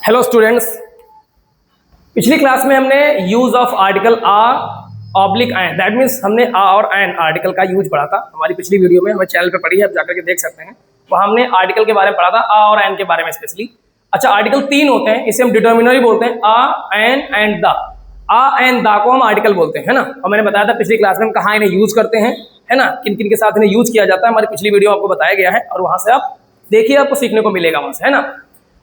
Hello students, पिछली class में हमने use of article a oblique an, that means हमने आ और एन आर्टिकल का यूज पढ़ा था। हमारी पिछली वीडियो में हमारे चैनल पे पढ़ी है, आप जाकर के देख सकते हैं। वहाँ हमने आर्टिकल के बारे में पढ़ा था, आ और एन के बारे में स्पेशली। अच्छा, आर्टिकल 3 होते हैं, इसे हम डिटर्मिनर बोलते हैं, a, an and the. A and the को हम आर्टिकल बोलते हैं, है ना। और मैंने बताया था पिछली क्लास में हम कहाँ इन्हें यूज करते हैं, है ना, किन किन के साथ इन्हें यूज किया जाता है। हमारी पिछली वीडियो आपको बताया गया है और वहाँ से आप देखिए, आपको सीखने को मिलेगा वहाँ से, है ना।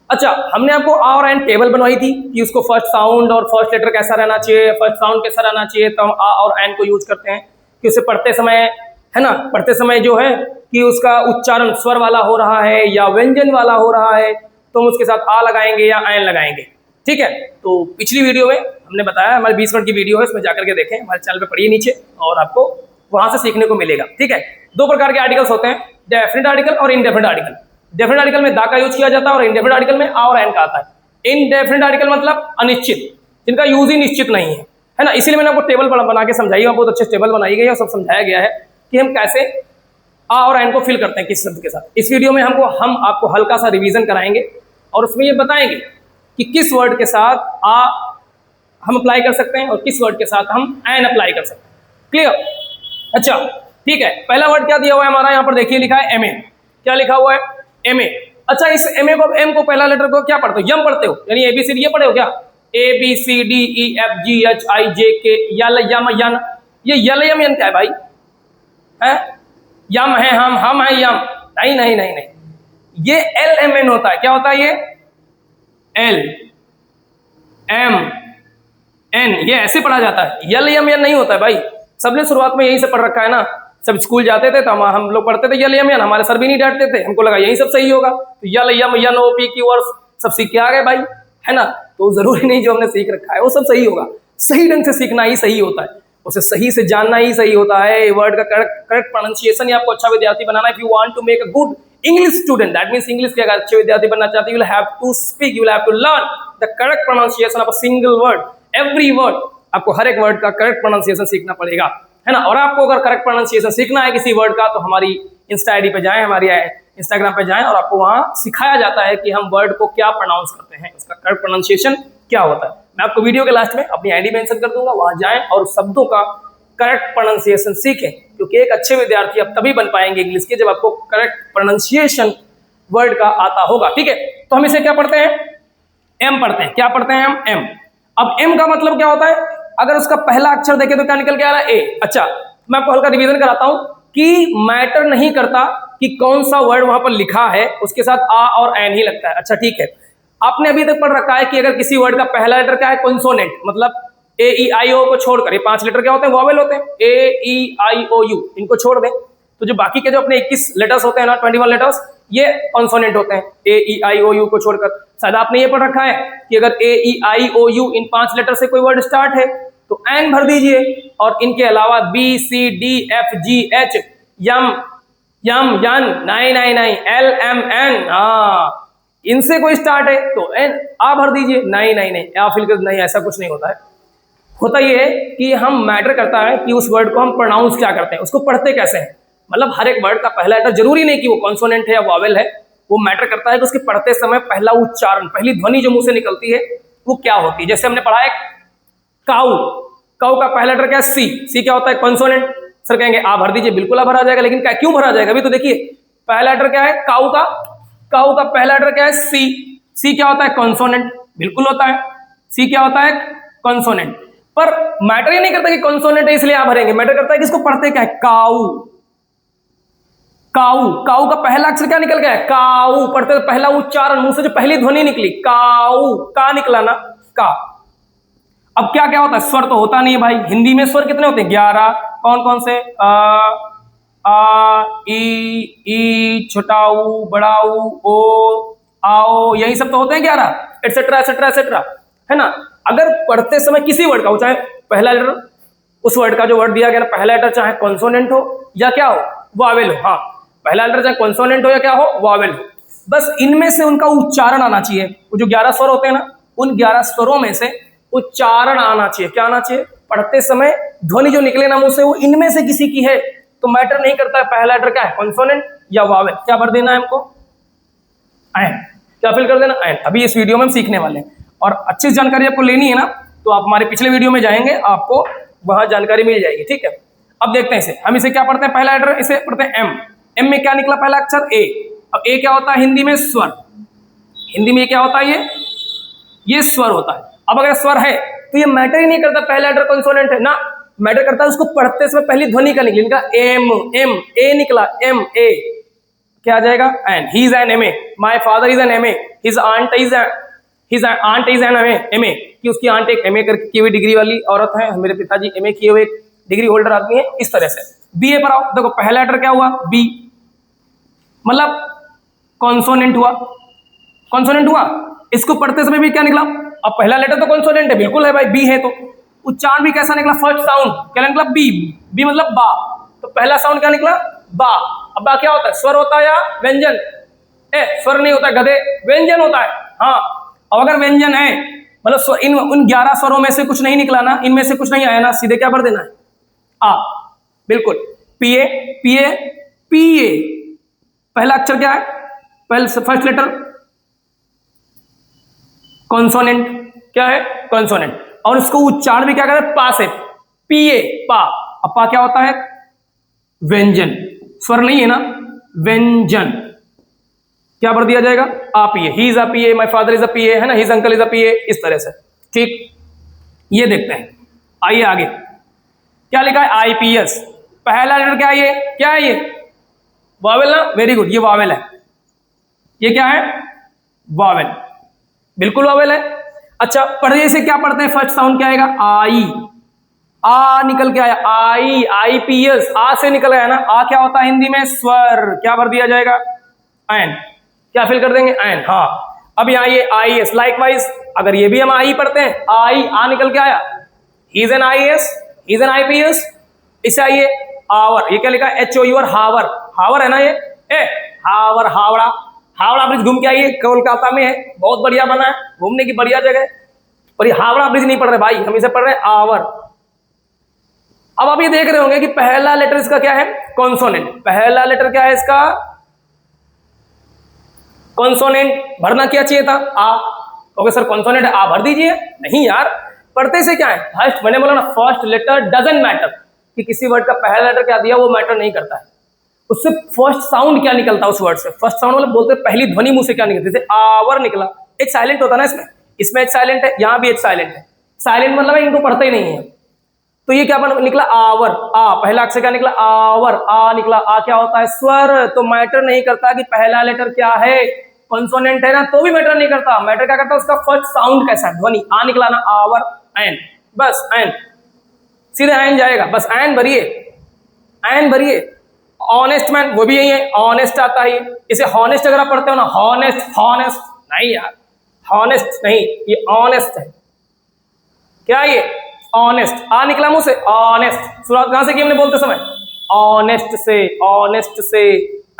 अच्छा, हमने आपको आ और एन टेबल बनवाई थी कि उसको फर्स्ट साउंड और फर्स्ट लेटर कैसा रहना चाहिए, फर्स्ट साउंड कैसा रहना चाहिए, तो हम आ और एन को यूज करते हैं कि उसे पढ़ते समय, है ना, पढ़ते समय जो है कि उसका उच्चारण स्वर वाला हो रहा है या व्यंजन वाला हो रहा है, तो हम उसके साथ आ लगाएंगे या एन लगाएंगे। ठीक है, तो पिछली वीडियो में हमने बताया, हमारे 20 मिनट की वीडियो है, उसमें जाकर के देखें, हमारे चैनल पे पढ़िए नीचे और आपको वहां से सीखने को मिलेगा। ठीक है, 2 प्रकार के आर्टिकल्स होते हैं, डेफिनेट आर्टिकल और इनडेफिनेट आर्टिकल। डेफिनेट आर्टिकल में दा का यूज किया जाता है और इनडेफिनेट आर्टिकल में आ और एन का आता है। इनडेफिनेट आर्टिकल मतलब अनिश्चित, जिनका यूज ही निश्चित नहीं है ना। इसीलिए मैंने आपको टेबल बना के समझाई, बहुत अच्छे टेबल बनाई गई है और सब समझाया गया है कि हम कैसे आ और एन को फिल करते हैं किस शब्द के साथ। इस वीडियो में हम आपको हल्का सा रिवीजन कराएंगे और उसमें ये बताएंगे कि किस वर्ड के साथ आ हम अप्लाई कर सकते हैं और किस वर्ड के साथ हम एन अप्लाई कर सकते हैं। क्लियर? अच्छा, ठीक है, पहला वर्ड क्या दिया हुआ है हमारा, यहाँ पर देखिए लिखा है एम ए। क्या लिखा हुआ है? M A. अच्छा, इस एम ए को, एम को पहला लेटर को क्या पढ़ते हो? यम पढ़ते हो, यानी एबीसीडी ये पढ़े हो क्या? A B C D E F G H I J K L यम यन। ये यल यम यन क्या है भाई? है यम है, हम है यम? नहीं नहीं नहीं नहीं, ये एल एम एन होता है। क्या होता है ये? एल एम एन, ये ऐसे पढ़ा जाता है, यल यम यन नहीं होता है भाई। सबने शुरुआत में यही से पढ़ रखा है ना, सब स्कूल जाते थे तो हम लोग पढ़ते थे यल यम यन, हमारे सर भी नहीं डांटते थे, हमको लगा यही सब सही होगा, तो यल यम यन ओ पी की वर्ड्स सब सीख के आ गए भाई, है ना। तो जरूरी नहीं जो हमने सीख रखा है वो सब सही होगा, सही ढंग से सीखना ही सही होता है, उसे सही से जानना ही सही होता है। वर्ड का करेक्ट प्रोनाउंसिएशन ही आपको अच्छा विद्यार्थी बनाना है। If you want to make a good English student, that means English के अगर अच्छे विद्यार्थी बनना चाहते हैं, you will have to speak, you will have to learn the correct pronunciation of a single word, every word. आपको हर एक वर्ड का करेक्ट प्रोनाउंसिएशन सीखना पड़ेगा, है ना। और आपको अगर करेक्ट प्रोनाउंसिएशन सीखना है किसी वर्ड का, तो हमारी इंस्टा आईडी पे जाएं, हमारी इंस्टाग्राम पे जाएं और आपको वहां सिखाया जाता है कि हम वर्ड को क्या प्रोनाउंस करते हैं, उसका करेक्ट प्रोनाउंसिएशन क्या होता है। मैं आपको वीडियो के लास्ट में अपनी आईडी मेंशन कर दूंगा, वहां जाएं और शब्दों का करेक्ट प्रोनाउंसिएशन सीखें, क्योंकि एक अच्छे विद्यार्थी आप तभी बन पाएंगे इंग्लिश के जब आपको करेक्ट प्रोनाउंसिएशन वर्ड का आता होगा। ठीक है, तो हम इसे क्या पढ़ते हैं? एम पढ़ते हैं। क्या पढ़ते हैं हम? एम। अब एम का मतलब क्या होता है? अगर उसका पहला अक्षर देखें तो क्या निकल के आ रहा है? ए। अच्छा, मैं आपको हल्का रिवीजन कराता हूं कि मैटर नहीं करता कि कौन सा वर्ड वहां पर लिखा है, उसके साथ आ और एन ही लगता है। अच्छा, ठीक है, आपने अभी तक पढ़ रखा है कि अगर किसी वर्ड का पहला लेटर क्या है? कॉन्सोनेंट, मतलब ए ई आई ओ को छोड़कर, ये 5 लेटर क्या होते हैं? वॉवेल होते हैं, ए ई आई ओ यू, इनको छोड़ दें तो जो बाकी के जो अपने 21 लेटर्स होते हैं ना, 21 लेटर्स, ये कॉन्सोनेंट होते हैं, ए ई आई ओ यू को छोड़कर। शायद आपने ये पढ़ रखा है कि अगर ए ई आई ओ यू इन 5 लेटर से कोई वर्ड स्टार्ट है तो एन भर दीजिए, और इनके अलावा B C D F G H M M N, नहीं नहीं नहीं, एल एम एन, इनसे कोई स्टार्ट है तो एन आ भर दीजिए। नहीं नहीं नहीं, या फिर नहीं, ऐसा कुछ नहीं होता है। होता ये है कि हम मैटर करता है कि उस वर्ड को हम प्रोनाउंस क्या करते हैं, उसको पढ़ते कैसे हैं। मतलब हर एक वर्ड का पहला लेटर जरूरी नहीं कि वो कॉन्सोनेंट है या वॉवेल है, वो मैटर करता है कि उसके पढ़ते समय पहला उच्चारण, पहली ध्वनि जो मुंह से निकलती है वो क्या होती है। जैसे हमने पढ़ा है काऊ, काऊ का पहला लेटर क्या है? सी। सी क्या होता है? कॉन्सोनेंट। सर कहेंगे आ भर दीजिए, बिल्कुल आ भरा जाएगा, लेकिन क्या, क्यों भरा जाएगा? अभी तो देखिए पहला लेटर क्या है काऊ का, काऊ का पहला लेटर क्या है? सी। सी क्या होता है? कॉन्सोनेंट, बिल्कुल होता है, सी क्या होता है? कॉन्सोनेंट। पर मैटर ही नहीं करता कि कॉन्सोनेंट है इसलिए आ भरेंगे, मैटर करता है कि इसको पढ़ते क्या है? काऊ। काऊ, काऊ का पहला अक्षर क्या निकल गया है? काऊ। पढ़ते पहला उच्चारण, मुंह से जो पहली ध्वनि निकली काऊ, का निकला ना, का। अब क्या क्या होता है? स्वर तो होता नहीं है भाई। हिंदी में स्वर कितने होते हैं? 11। कौन कौन से? आ ई छोटाऊ, बड़ाऊ, ओ, आओ, यही सब तो होते हैं 11, एटसेट्रा एटसेट्रा एटसेट्रा, है ना। अगर पढ़ते समय किसी वर्ड का हो, चाहे पहला लेटर उस वर्ड का जो वर्ड दिया गया ना, पहला लेटर चाहे कॉन्सोनेंट हो या क्या हो, वॉवेल हो, हाँ, पहला लेटर चाहे कॉन्सोनेंट हो या क्या हो, वॉवेल हो, बस इनमें से उनका उच्चारण आना चाहिए। वो जो 11 स्वर होते हैं ना, उन 11 स्वरों में से उच्चारण आना चाहिए। क्या आना चाहिए? पढ़ते समय ध्वनि जो निकले ना मुंह से, वो इनमें से किसी की है तो मैटर नहीं करता है पहला लेटर क्या है, कॉन्सोनेंट या वॉवेल। क्या भर देना है हमको? एन। क्या फिल कर देना, एन। अभी इस वीडियो में हम सीखने वाले हैं, और अच्छी जानकारी आपको लेनी है ना, तो आप हमारे पिछले वीडियो में जाएंगे, आपको वहां जानकारी मिल जाएगी, ठीक है। अब देखते हैं इसे, हम इसे क्या पढ़ते हैं, पहला लेटर इसे पढ़ते हैं एम। एम में क्या निकला, पहला अक्षर ए। अब ए क्या होता है हिंदी में, स्वर। हिंदी में क्या होता है, ये स्वर होता है। अब अगर स्वर है तो ये मैटर ही नहीं करता पहला लेटर कॉन्सोनेंट है ना, मैटर करता है उसको पढ़ते समय पहली ध्वनि का निकली, इनका एम, एम ए निकला, एम ए क्या आ जाएगा, an. He is an M A, my father is an M A, his aunt is an M A, कि उसकी आंट एक एम ए की हुई डिग्री वाली औरत है, मेरे पिताजी एम ए किए हुए डिग्री होल्डर आदमी है, इस तरह से। बी ए पर आओ, देखो पहला लेटर क्या हुआ, बी, मतलब कॉन्सोनेंट हुआ, कॉन्सोनेंट हुआ। इसको पढ़ते समय भी क्या निकला, अब पहला लेटर तो कॉन्सोनेंट है, बिल्कुल है भाई, बी है, तो उच्चारण भी कैसा निकला, फर्स्ट साउंड क्या निकला, बी। बी मतलब बा, तो पहला साउंड क्या निकला, बा। अब बा क्या होता है, स्वर होता है या व्यंजन, स्वर नहीं होता गधे, व्यंजन होता है। हाँ, अब अगर व्यंजन है मतलब इन उन 11 स्वरों में से कुछ नहीं निकला ना, इनमें से कुछ नहीं आया ना, सीधे क्या भर देना है, आ, बिल्कुल। पीए, पीए, पीए, पहला अक्षर क्या है, पहले फर्स्ट लेटर कॉन्सोनेंट, क्या है, कॉन्सोनेंट, और इसको उच्चारण भी क्या करें, पा से, पीए, पा। अब पा क्या होता है, व्यंजन, स्वर नहीं है ना, व्यंजन, क्या भर दिया जाएगा, a PA. He is a PA, my father is a PA, है ना, his uncle is a PA, इस तरह से, ठीक। ये देखते हैं, आइए आगे क्या लिखा है, आईपीएस। पहला लेटर क्या है, ये क्या है, ये वावेल ना, वेरी गुड, ये वावेल है। ये क्या है, वावेल, बिल्कुल वावेल है। अच्छा, पढ़िए इसे, क्या पढ़ते हैं, फर्स्ट साउंड क्या आएगा, आई, आ निकल के आया, आई, आईपीएस, आ से निकल आया ना, आ क्या होता है हिंदी में, स्वर, क्या भर दिया जाएगा, एन, क्या फिल कर देंगे, एन। हाँ, अब यहाँ ये आई एस, लाइकवाइज अगर ये भी हम आई पढ़ते हैं, आई, आ निकल के आया, ही is N I S, he is N IPS. इसे आइए आवर, ये क्या लिखा है, एच ओ यूर, हावर, हावर है ना ये, हावर, हावड़ा, हावड़ा ब्रिज घूम के आइए, कोलकाता में है, बहुत बढ़िया बना है, घूमने की बढ़िया जगह। पर ये हावड़ा ब्रिज नहीं पढ़ रहे भाई, हम इसे पढ़ रहे हैं आवर। अब आप ये देख रहे होंगे कि पहला लेटर इसका क्या है, कॉन्सोनेंट। पहला लेटर क्या है इसका, कॉन्सोनेंट, भरना क्या चाहिए था, आ। ओके सर, कॉन्सोनेंट आ भर दीजिए, नहीं यार, पढ़ते से क्या है, फर्स्ट, मैंने बोला ना, फर्स्ट लेटर डजंट मैटर, कि किसी वर्ड का पहला लेटर क्या दिया वो मैटर नहीं करता है, उससे फर्स्ट साउंड क्या निकलता है उस वर्ड से, फर्स्ट साउंड मतलब बोलते पहली ध्वनि मुंह से क्या निकलती है, जैसे आवर निकला, एक साइलेंट होता है ना इसमें, इसमें एक साइलेंट है, यहां भी एक साइलेंट है, साइलेंट मतलब इनको पढ़ते ही नहीं है। तो ये क्या निकला, आवर, आ, पहला अक्षर क्या निकला, आवर, आ निकला, आ क्या होता है, स्वर, तो मैटर नहीं करता कि पहला लेटर क्या है, कॉन्सोनेंट है ना, तो भी मैटर नहीं करता, मैटर क्या करता है उसका फर्स्ट साउंड कैसा है, ध्वनि, आ निकला ना, आवर, एन, बस एन, सीधे एन जाएगा, बस एन भरिए, एन भरिए। ऑनेस्ट मैन, वो भी यही है, ऑनेस्ट आता है, इसे हॉनेस्ट अगर आप पढ़ते हो ना, हॉनेस्ट, हॉनेस्ट नहीं यार, हॉनेस्ट नहीं, ये ऑनेस्ट है, क्या ये, ऑनेस्ट, आ निकला मुंह से, ऑनेस्ट, शुरुआत कहां से की हमने बोलते समय, ऑनेस्ट से, ऑनेस्ट से,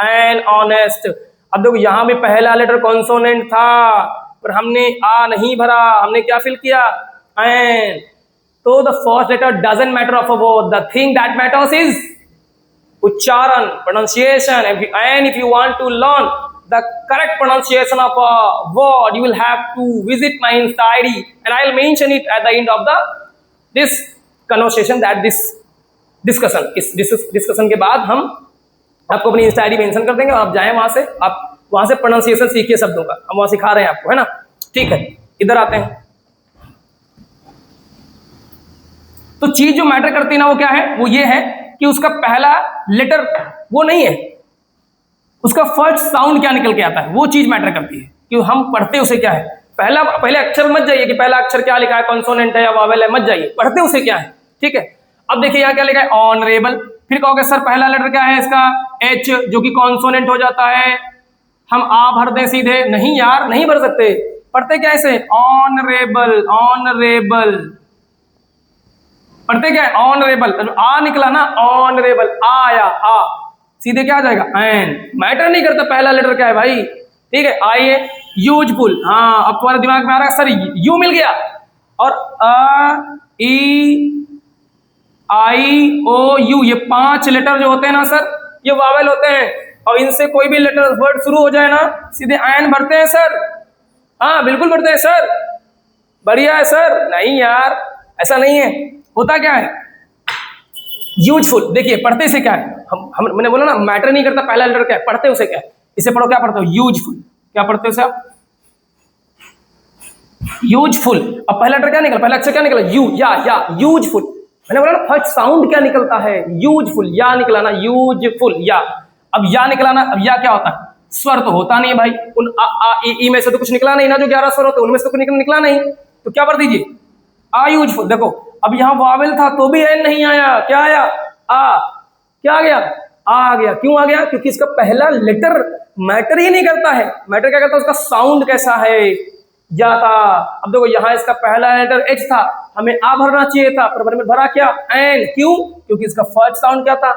एन ऑनेस्ट। अब देखो यहां भी पहला लेटर कॉन्सोनेंट था, पर हमने आ नहीं भरा, हमने क्या फिल किया, एन। तो the first letter doesn't matter of a word, the thing that matters is उच्चारण, pronunciation, and if you want to learn the correct pronunciation of a word, you will have to visit my Insta ID, and I will mention it at the end of this conversation, that this discussion, इस discussion के बाद हम आपको अपनी Insta ID mention कर देंगे, और आप जाएं वहां से, आप वहां से pronunciation सीखिए शब्दों का, हम वहां सिखा रहे हैं आपको, है ना, ठीक है। इधर आते हैं, तो चीज जो मैटर करती है ना वो क्या है, वो ये है कि उसका पहला लेटर वो नहीं है, उसका फर्स्ट साउंड क्या निकल के आता है, वो चीज मैटर करती है कि हम पढ़ते उसे क्या है, पहले अक्षर मत जाइए कि पहला अक्षर क्या लिखा है, कॉन्सोनेंट है या वावेल है, मत जाइए, पढ़ते उसे क्या है, ठीक है। अब देखिए यहाँ क्या लिखा है, ऑनरेबल, फिर कहोगे सर पहला लेटर क्या है इसका, एच, जो कि कॉन्सोनेंट हो जाता है, हम आ भर दें सीधे, नहीं यार, नहीं भर सकते, पढ़ते क्या ऐसे, ऑनरेबल, ऑनरेबल, पढ़ते क्या है, ऑनरेबल, आ निकला ना, ऑनरेबल, आया, आ, सीधे क्या आ जाएगा, एन, मैटर नहीं करता पहला लेटर क्या है भाई, ठीक है। आइए यूजफुल, हाँ अब तुम्हारे दिमाग में आ रहा है सर यू मिल गया, और अ, ई, आई, ओ, यू, ये 5 लेटर जो होते हैं ना सर, ये वावेल होते हैं, और इनसे कोई भी लेटर वर्ड शुरू हो जाए ना, सीधे आयन भरते हैं सर। हाँ बिल्कुल भरते हैं सर, बढ़िया है सर। नहीं यार, ऐसा नहीं है। होता क्या है, यूजफुल। देखिए पढ़ते से क्या है, हम मैंने बोला ना मैटर नहीं करता पहला लेटर क्या है, पढ़ते उसे क्या है। इसे पढ़ो, क्या पढ़ते हो, यूजफुल। क्या पढ़ते हो सर, यूजफुल। अब पहला लेटर क्या निकला, पहला अक्षर क्या निकला, यू, या यूजफुल। मैंने बोला ना फर्स्ट साउंड क्या निकलता है, यूजफुल। या निकला ना, यूजफुल, या। अब या निकला ना, अब या क्या होता है, स्वर तो होता नहीं है भाई। उन आ, ई में से तो कुछ निकला नहीं ना, जो 11 स्वर होते हैं उनमें से तो कुछ निकला नहीं, तो क्या कर दीजिए, आ यूजफुल। देखो अब यहाँ वावेल था तो भी एन नहीं आया, क्या आया, आ। क्या आ गया, आ गया। क्यों आ गया, क्योंकि इसका पहला लेटर मैटर ही नहीं करता है। मैटर क्या करता है, उसका साउंड कैसा है, या था। अब देखो यहाँ इसका पहला लेटर एच था, हमें आ भरना चाहिए था, पर में भरा क्या, एन। क्यों, क्योंकि इसका फर्स्ट साउंड क्या था,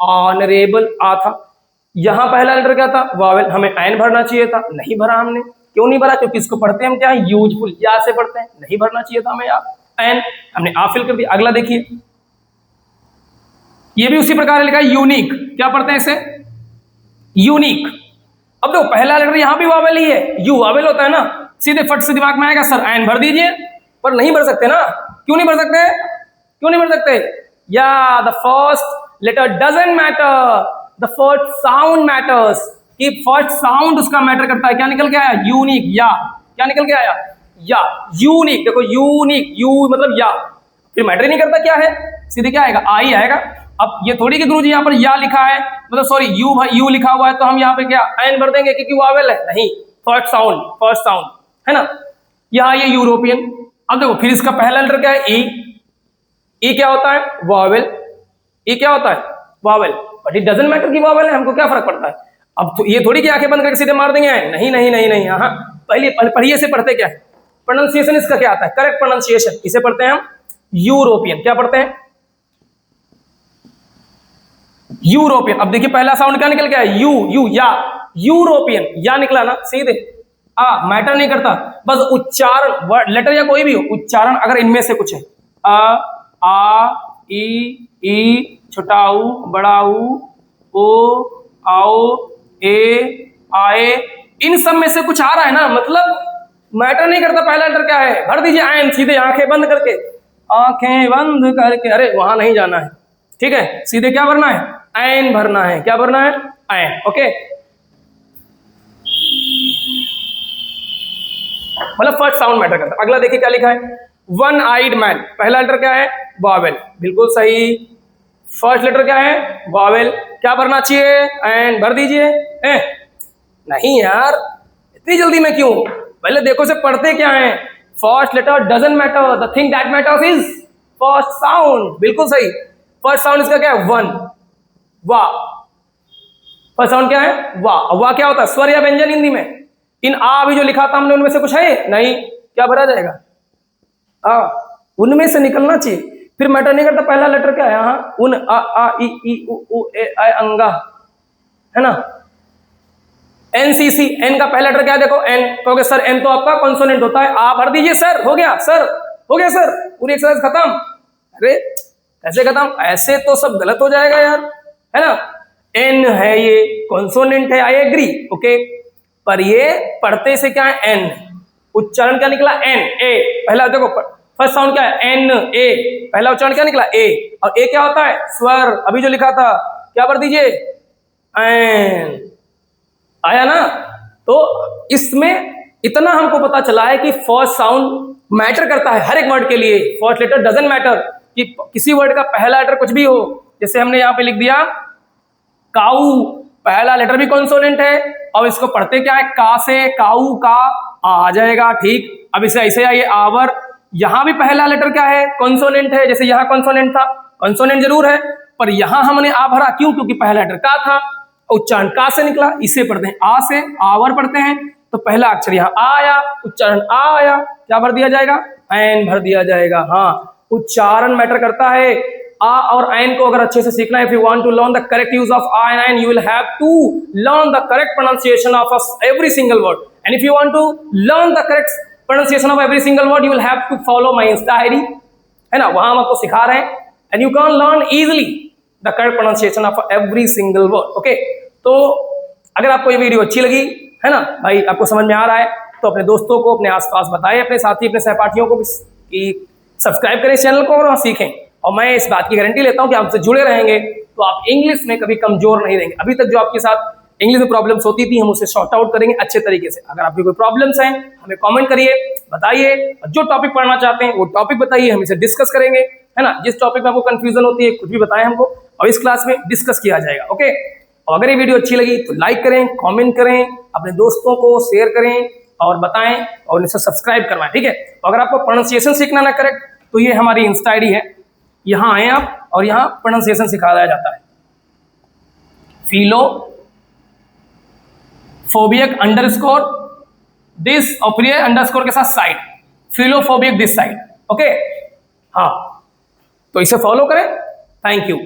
ऑनरेबल, आ था। यहाँ पहला लेटर क्या था, वावेल, हमें एन भरना चाहिए था, नहीं भरा हमने। क्यों नहीं भरा, क्योंकि इसको पढ़ते हम क्या है, यूजफुल, या से पढ़ते हैं, नहीं भरना चाहिए था हमें या, एन। हमने आ फिल कर दिया। अगला देखिए, ये भी उसी प्रकार लिखा है, यूनिक। क्या पढ़ते हैं इसे, यूनिक। अब देखो पहला लेटर यहाँ भी वावेल ही है, यू वावेल होता है ना, सीधे फट से दिमाग में आएगा सर एन भर दीजिए, पर नहीं भर सकते ना। क्यों नहीं भर सकते, क्यों नहीं भर सकते, या the first letter doesn't matter, the first sound matters. कि फर्स्ट साउंड उसका मैटर करता है। क्या निकल के आया, यूनिक, या। क्या निकल के आया, या, यूनिक। देखो यूनिक, यू मतलब या, फिर मैटर ही नहीं करता क्या है, सीधे क्या आएगा, आ ही आएगा। अब ये थोड़ी कि गुरुजी यहाँ पर या लिखा है, मतलब सॉरी यू लिखा हुआ है, तो हम यहाँ पे क्या एन भर देंगे क्योंकि वावेल है, नहीं, फर्स्ट साउंड, फर्स्ट साउंड है ना। यहाँ ये यूरोपियन। अब देखो फिर इसका पहला लेटर क्या है, ई। ई क्या होता है, वावेल। ई क्या होता है, Wavell. But it doesn't matter कि वावेल है, हमको क्या फर्क पड़ता है। अब तो ये थोड़ी कि आंखें बंद करके सीधे मार देंगे, नहीं नहीं नहीं नहीं। हाँ पहले पढ़िए से पढ़ते क्या है, प्रोनाउंसिएशन इसका क्या आता है, करेक्ट प्रोनाउंसिएशन। इसे पढ़ते हैं हम यूरोपियन। क्या पढ़ते हैं, यूरोपियन। अब देखिए पहला साउंड क्या निकल गया, यू, यू, या, यूरोपियन। या निकला ना, सीधे आ, मैटर नहीं करता, बस उच्चारण, वर्ड लेटर या कोई भी हो, उच्चारण अगर इनमें से कुछ है, आ, ई, छोटा ऊ, बड़ा ऊ, ओ, आओ, ए, आए, इन सब में से कुछ आ रहा है ना, मतलब मैटर नहीं करता पहला लेटर क्या है, भर दीजिए आयन सीधे, आंखें बंद करके, आंखें बंद करके। अरे वहां नहीं जाना है, ठीक है, सीधे क्या भरना है, आयन भरना है। क्या भरना है, आयन। ओके, मतलब फर्स्ट साउंड मैटर करता है। अगला देखिए क्या लिखा है, वन आइड मैन। पहला लेटर क्या है, वावेल, बिल्कुल सही। फर्स्ट लेटर क्या है, वावेल। क्या भरना चाहिए, एन भर दीजिए। नहीं यार, इतनी जल्दी में क्यों, पहले देखो से पढ़ते क्या है। First letter doesn't matter, the thing that matters is first sound, बिल्कुल सही। फर्स्ट साउंड इसका क्या है, वन, वाह। फर्स्ट साउंड क्या है, वाह। वाह क्या होता है, स्वर या व्यंजन हिंदी में। इन आ अभी जो लिखा था हमने उनमें से कुछ है नहीं, क्या भरा जाएगा, उनमें से निकलना चाहिए। फिर मैटर नहीं करता पहला लेटर क्या है, यहाँ उन, आ ई उ ए आई अंगा, है ना। एनसीसी, एन का पहला लेटर क्या है, देखो एन। कहोगे सर एन तो आपका कॉन्सोनेंट होता है, आ भर दीजिए सर, हो गया सर, हो गया सर, पूरी एक्सरसाइज खत्म। अरे कैसे खत्म, ऐसे तो सब गलत हो जाएगा यार, है ना। एन है ये, कॉन्सोनेंट है, आई एग्री, ओके। पर ये पढ़ते से क्या है, एन। उच्चारण क्या निकला, एन, ए। पहला देखो फर्स्ट साउंड क्या है, एन, ए। पहला उच्चारण क्या निकला, ए। और ए क्या होता है, स्वर। अभी जो लिखा था क्या भर दीजिए, एन। आया ना। तो इसमें इतना हमको पता चला है कि फर्स्ट साउंड मैटर करता है हर एक वर्ड के लिए। फर्स्ट लेटर डजंट मैटर, कि किसी वर्ड का पहला लेटर कुछ भी हो, जैसे हमने यहाँ पे लिख दिया काऊ, पहला लेटर भी कॉन्सोनेंट है, अब इसको पढ़ते क्या है, का से, काऊ का आ जाएगा, ठीक। अब इसे ऐसे आइए, आवर। यहां भी पहला लेटर क्या है, कॉन्सोनेंट है, जैसे यहां कॉन्सोनेंट था, कॉन्सोनेंट जरूर है, पर यहां हमने आ भरा, क्यों, क्योंकि पहला लेटर का था, उच्चारण का से निकला। इसे पढ़ते हैं आ से, आवर पढ़ते हैं, तो पहला अक्षर यहाँ आ आया, उच्चारण आ आया, क्या भर दिया जाएगा, एन भर दिया जाएगा। हाँ, उच्चारण मैटर करता है। आ और एन को अगर अच्छे से सीखना है, if you want to learn the correct use of a and an, you will have to learn the correct pronunciation of every single word, and if you want to learn the correct pronunciation of every single word, you will have to follow my insta ID, है ना, वहां हम आपको सिखा रहे हैं, and you can learn easily the correct pronunciation of every single word, okay. तो अगर आपको ये वीडियो अच्छी लगी है ना भाई, आपको समझ में आ रहा है, तो अपने दोस्तों को, अपने आसपास बताएं, अपने साथी, अपने सहपाठियों को कि सब्सक्राइब करें इस चैनल को और सीखें। और मैं इस बात की गारंटी लेता हूं कि आपसे जुड़े रहेंगे तो आप इंग्लिश में कभी कमजोर नहीं रहेंगे। अभी तक जो आपके साथ इंग्लिश में प्रॉब्लम्स होती थी, हम उसे सॉर्ट आउट करेंगे अच्छे तरीके से। अगर आपकी कोई प्रॉब्लम्स हैं, हमें कमेंट करिए, बताइए, जो टॉपिक पढ़ना चाहते हैं वो टॉपिक बताइए, हम इसे डिस्कस करेंगे, है ना। जिस टॉपिक में आपको कंफ्यूजन होती है कुछ भी बताएं हमको, और इस क्लास में डिस्कस किया जाएगा। ओके, और अगर ये वीडियो अच्छी लगी तो लाइक करें, कमेंट करें, अपने दोस्तों को शेयर करें और बताएं और इसे सब्सक्राइब करवाएं, ठीक है। तो अगर आपको प्रोनाउंसिएशन सीखना ना करेक्ट, तो ये हमारी इंस्टा आईडी है, यहाँ आए आप और यहाँ प्रोनाउंसिएशन सिखाया जाता है। फिलोफोबिक अंडरस्कोर दिस, और फिर अंडरस्कोर के साथ साइड, फिलोफोबिक दिस साइड। ओके, हाँ, तो इसे फॉलो करें। Thank you.